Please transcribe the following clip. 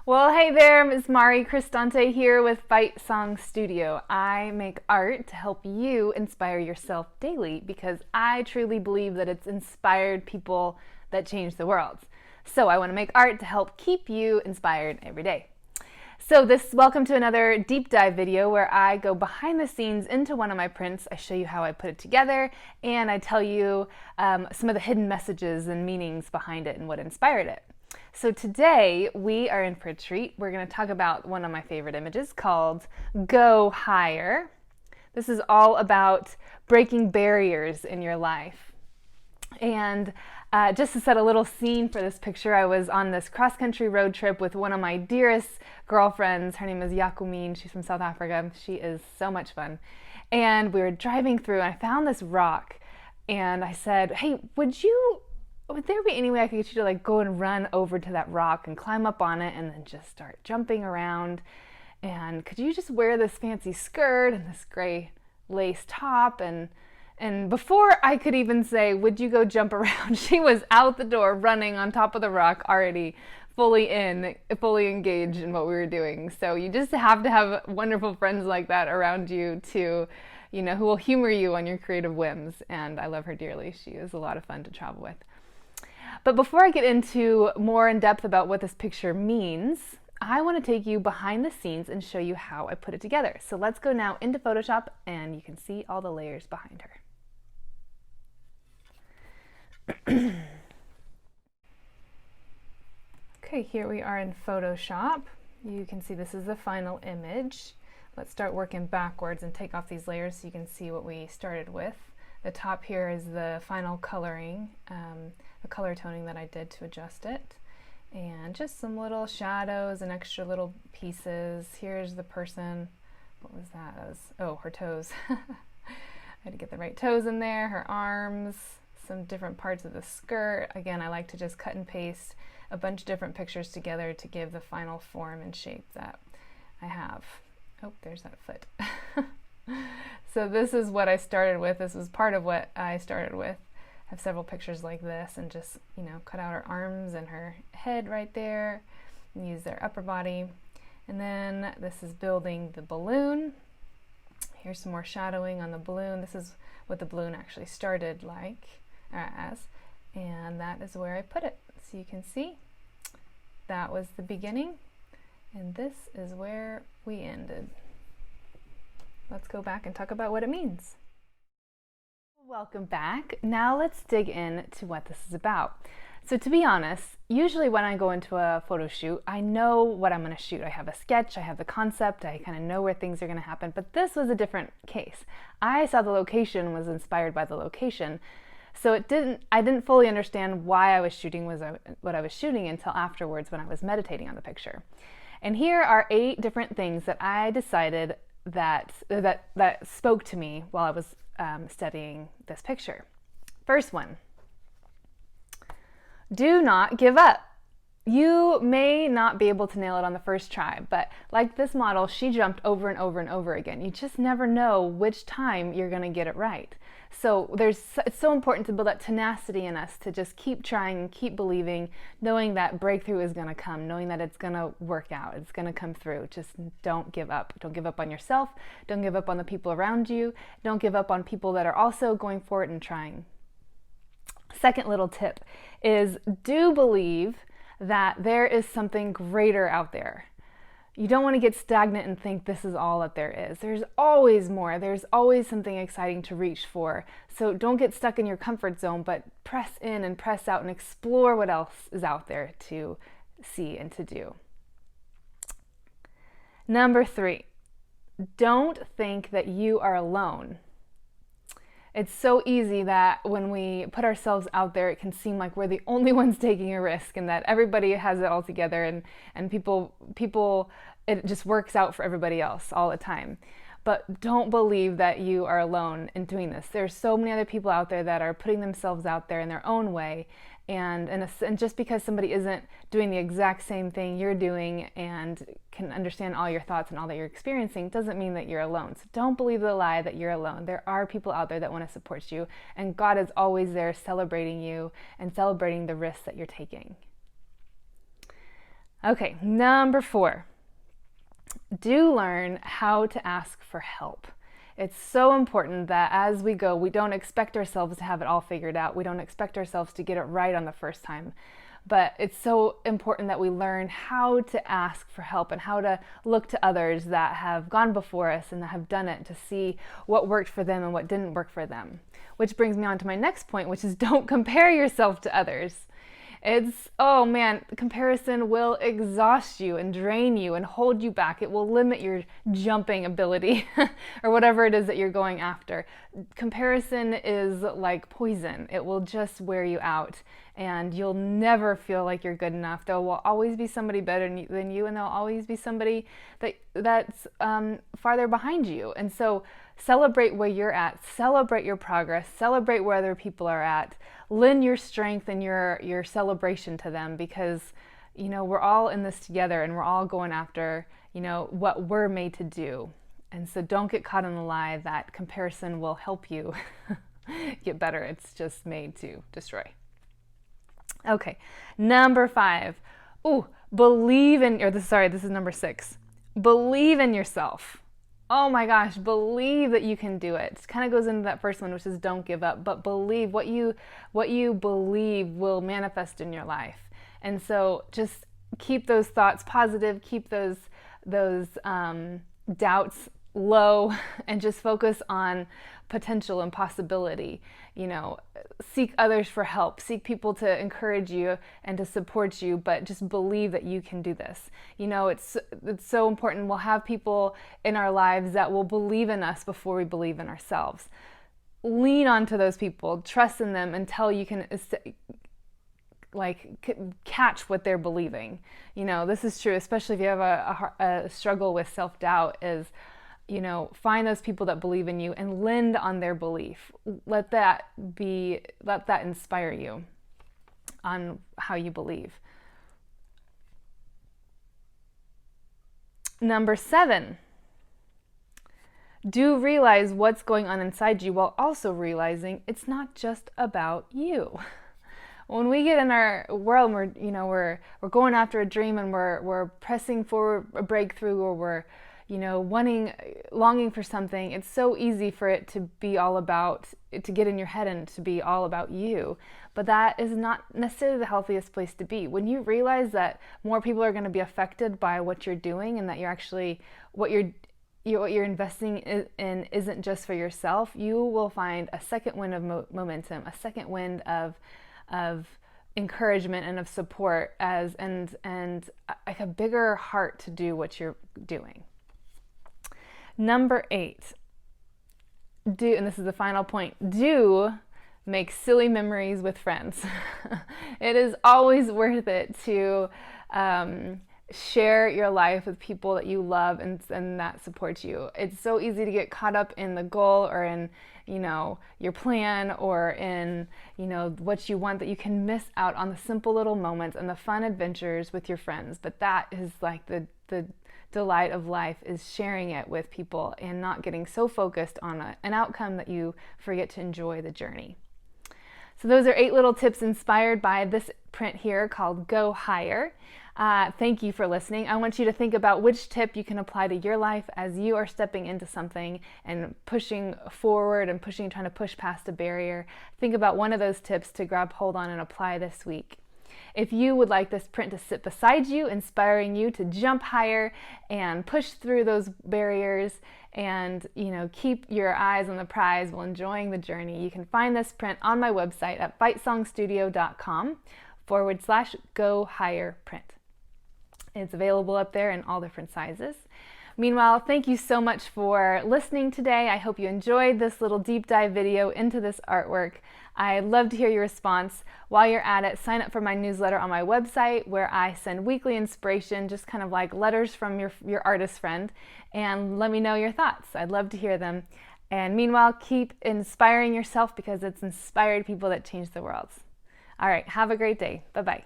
Well, hey there, Ms. Mari Cristante here with Fight Song Studio. I make art to help you inspire yourself daily because I truly believe that it's inspired people that change the world. So I want to make art to help keep you inspired every day. Welcome to another deep dive video where I go behind the scenes into one of my prints. I show you how I put it together and I tell you some of the hidden messages and meanings behind it and what inspired it. So today we are in for a treat. We're going to talk about one of my favorite images called Go Higher. This is all about breaking barriers in your life. And just to set a little scene for this picture, I was on this cross-country road trip with one of my dearest girlfriends. Her name is Yakumin. She's from South Africa. She is so much fun. And we were driving through and I found this rock and I said, hey, would there be any way I could get you to like go and run over to that rock and climb up on it and then just start jumping around? And could you just wear this fancy skirt and this gray lace top? And before I could even say, would you go jump around, she was out the door running on top of the rock already, fully engaged in what we were doing. So you just have to have wonderful friends like that around you to, who will humor you on your creative whims. And I love her dearly. She is a lot of fun to travel with. But before I get into more in depth about what this picture means, I want to take you behind the scenes and show you how I put it together. So let's go now into Photoshop and you can see all the layers behind her. Okay, here we are in Photoshop. You can see this is the final image. Let's start working backwards and take off these layers so you can see what we started with. The top here is the final coloring, the color toning that I did to adjust it. And just some little shadows and extra little pieces. Here's the person. What was that? Her toes. I had to get the right toes in there, her arms, some different parts of the skirt. Again, I like to just cut and paste a bunch of different pictures together to give the final form and shape that I have. Oh, there's that foot. So this is what I started with. This was part of what I started with. I have several pictures like this and just, cut out her arms and her head right there and use their upper body. And then this is building the balloon. Here's some more shadowing on the balloon. This is what the balloon actually started as. And that is where I put it. So you can see that was the beginning and this is where we ended. Let's go back and talk about what it means. Welcome back. Now let's dig into what this is about. So to be honest, usually when I go into a photo shoot, I know what I'm going to shoot. I have a sketch, I have the concept, I kind of know where things are going to happen, but this was a different case. I saw the location, was inspired by the location, so I didn't fully understand why I was shooting what I was shooting until afterwards when I was meditating on the picture. And here are 8 different things that I decided that spoke to me while I was studying this picture. First one, do not give up. You may not be able to nail it on the first try, but like this model, she jumped over and over and over again. You just never know which time you're going to get it right. So it's so important to build that tenacity in us to just keep trying and keep believing, knowing that breakthrough is going to come, knowing that it's going to work out, it's going to come through. Just don't give up. Don't give up on yourself. Don't give up on the people around you. Don't give up on people that are also going for it and trying. Second little tip is do believe that there is something greater out there. You don't want to get stagnant and think this is all that there is. There's always more. There's always something exciting to reach for. So don't get stuck in your comfort zone, but press in and press out and explore what else is out there to see and to do. Number 3, don't think that you are alone. It's so easy that when we put ourselves out there, it can seem like we're the only ones taking a risk and that everybody has it all together and people, it just works out for everybody else all the time. But don't believe that you are alone in doing this. There's so many other people out there that are putting themselves out there in their own way. And just because somebody isn't doing the exact same thing you're doing and can understand all your thoughts and all that you're experiencing doesn't mean that you're alone. So don't believe the lie that you're alone. There are people out there that want to support you, and God is always there celebrating you and celebrating the risks that you're taking. Okay, number 4. Do learn how to ask for help. It's so important that as we go, we don't expect ourselves to have it all figured out. We don't expect ourselves to get it right on the first time. But it's so important that we learn how to ask for help and how to look to others that have gone before us and that have done it to see what worked for them and what didn't work for them. Which brings me on to my next point, which is don't compare yourself to others. Oh man, comparison will exhaust you and drain you and hold you back. It will limit your jumping ability or whatever it is that you're going after. Comparison is like poison. It will just wear you out and you'll never feel like you're good enough. There will always be somebody better than you, and there'll always be somebody that's farther behind you. And so celebrate where you're at, celebrate your progress, celebrate where other people are at, lend your strength and your celebration to them, because we're all in this together and we're all going after what we're made to do. And so don't get caught in the lie that comparison will help you get better. It's just made to destroy. Okay, number 5. This is number 6. Believe in yourself. Oh my gosh, believe that you can do it. It kind of goes into that first one, which is don't give up, but believe what you believe will manifest in your life. And so just keep those thoughts positive, keep those doubts low, and just focus on potential and possibility. Seek others for help, seek people to encourage you and to support you, but just believe that you can do this. It's so important. We'll have people in our lives that will believe in us before we believe in ourselves. Lean onto those people, trust in them until you can catch what they're believing. This is true, especially if you have a struggle with self-doubt, is find those people that believe in you and lend on their belief. Let that inspire you on how you believe. Number 7, do realize what's going on inside you while also realizing it's not just about you. When we get in our world, we're going after a dream and we're pressing for a breakthrough, or we're longing for something, it's so easy for it to get in your head and to be all about you. But that is not necessarily the healthiest place to be. When you realize that more people are going to be affected by what you're doing, and that you're actually, what you're investing in isn't just for yourself, you will find a second wind of momentum, a second wind of encouragement and of support, and like a bigger heart to do what you're doing. Number 8, and this is the final point, do make silly memories with friends. It is always worth it to share your life with people that you love and that support you. It's so easy to get caught up in the goal, or in your plan, or in what you want, that you can miss out on the simple little moments and the fun adventures with your friends. But that is like the delight of life, is sharing it with people and not getting so focused on an outcome that you forget to enjoy the journey. So those are 8 little tips inspired by this print here called Go Higher. Thank you for listening. I want you to think about which tip you can apply to your life as you are stepping into something and pushing forward and trying to push past a barrier. Think about one of those tips to grab hold on and apply this week. If you would like this print to sit beside you, inspiring you to jump higher and push through those barriers and keep your eyes on the prize while enjoying the journey, you can find this print on my website at bitesongstudio.com/Go Higher Print. It's available up there in all different sizes. Meanwhile, thank you so much for listening today. I hope you enjoyed this little deep dive video into this artwork. I'd love to hear your response. While you're at it, sign up for my newsletter on my website, where I send weekly inspiration, just kind of like letters from your artist friend, and let me know your thoughts. I'd love to hear them. And meanwhile, keep inspiring yourself, because it's inspired people that change the world. All right, have a great day. Bye-bye.